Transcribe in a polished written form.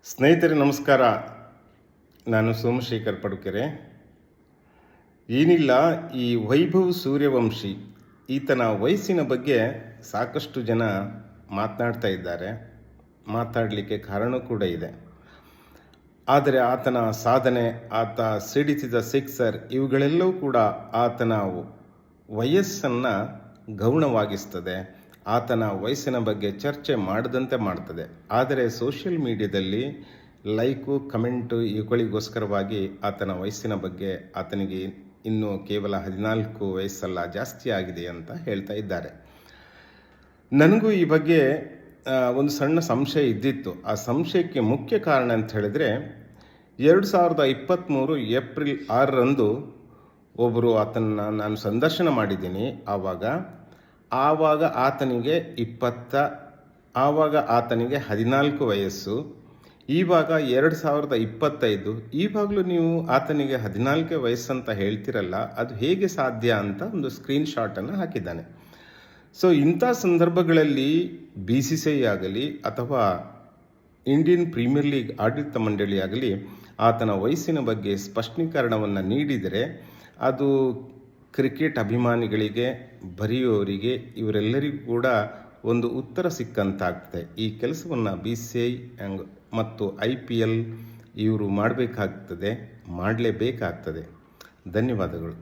ಸ್ನೇಹಿತರೆ ನಮಸ್ಕಾರ. ನಾನು ಸೋಮಶೇಖರ್ ಪಡುಕೆರೆ. ಏನಿಲ್ಲ, ಈ ವೈಭವ್ ಸೂರ್ಯವಂಶಿ ಈತನ ವಯಸ್ಸಿನ ಬಗ್ಗೆ ಸಾಕಷ್ಟು ಜನ ಮಾತನಾಡ್ತಾ ಇದ್ದಾರೆ. ಮಾತಾಡಲಿಕ್ಕೆ ಕಾರಣ ಕೂಡ ಇದೆ. ಆದರೆ ಆತನ ಸಾಧನೆ, ಆತ ಸಿಡಿಸಿದ ಸಿಕ್ಸರ್ ಇವುಗಳೆಲ್ಲವೂ ಕೂಡ ಆತನ ವಯಸ್ಸನ್ನು ಗೌಣವಾಗಿಸ್ತದೆ. ಆತನ ವಯಸ್ಸಿನ ಬಗ್ಗೆ ಚರ್ಚೆ ಮಾಡದಂತೆ ಮಾಡ್ತದೆ. ಆದರೆ ಸೋಷಿಯಲ್ ಮೀಡಿಯಾದಲ್ಲಿ ಲೈಕು ಕಮೆಂಟು ಇವುಗಳಿಗೋಸ್ಕರವಾಗಿ ಆತನ ವಯಸ್ಸಿನ ಬಗ್ಗೆ ಆತನಿಗೆ ಇನ್ನೂ ಕೇವಲ 14 ವಯಸ್ಸಲ್ಲ, ಜಾಸ್ತಿ ಆಗಿದೆ ಅಂತ ಹೇಳ್ತಾ ಇದ್ದಾರೆ. ನನಗೂ ಈ ಬಗ್ಗೆ ಒಂದು ಸಣ್ಣ ಸಂಶಯ ಇದ್ದಿತ್ತು. ಆ ಸಂಶಯಕ್ಕೆ ಮುಖ್ಯ ಕಾರಣ ಅಂತ ಹೇಳಿದರೆ 2023 ಏಪ್ರಿಲ್ 6ರಂದು ಒಬ್ಬರು ಆತನ ನಾನು ಸಂದರ್ಶನ ಮಾಡಿದ್ದೀನಿ. ಆವಾಗ ಆತನಿಗೆ 14 ವಯಸ್ಸು. ಇವಾಗ 2025. ಈವಾಗಲೂ ನೀವು ಆತನಿಗೆ 14 ವಯಸ್ಸಂತ ಹೇಳ್ತಿರಲ್ಲ, ಅದು ಹೇಗೆ ಸಾಧ್ಯ ಅಂತ ಒಂದು ಸ್ಕ್ರೀನ್ಶಾಟನ್ನು ಹಾಕಿದ್ದಾನೆ. ಸೊ ಇಂಥ ಸಂದರ್ಭಗಳಲ್ಲಿ BCCI ಆಗಲಿ ಅಥವಾ ಇಂಡಿಯನ್ ಪ್ರೀಮಿಯರ್ ಲೀಗ್ ಆಡಳಿತ ಮಂಡಳಿ ಆಗಲಿ ಆತನ ವಯಸ್ಸಿನ ಬಗ್ಗೆ ಸ್ಪಷ್ಟೀಕರಣವನ್ನು ನೀಡಿದರೆ ಅದು ಕ್ರಿಕೆಟ್ ಅಭಿಮಾನಿಗಳಿಗೆ, ಬರೆಯುವವರಿಗೆ, ಇವರೆಲ್ಲರಿಗೂ ಕೂಡ ಒಂದು ಉತ್ತರ ಸಿಕ್ಕಂತಾಗ್ತದೆ. ಈ ಕೆಲಸವನ್ನು BCCI ಮತ್ತು IPL ಇವರು ಮಾಡಲೇಬೇಕಾಗ್ತದೆ. ಧನ್ಯವಾದಗಳು.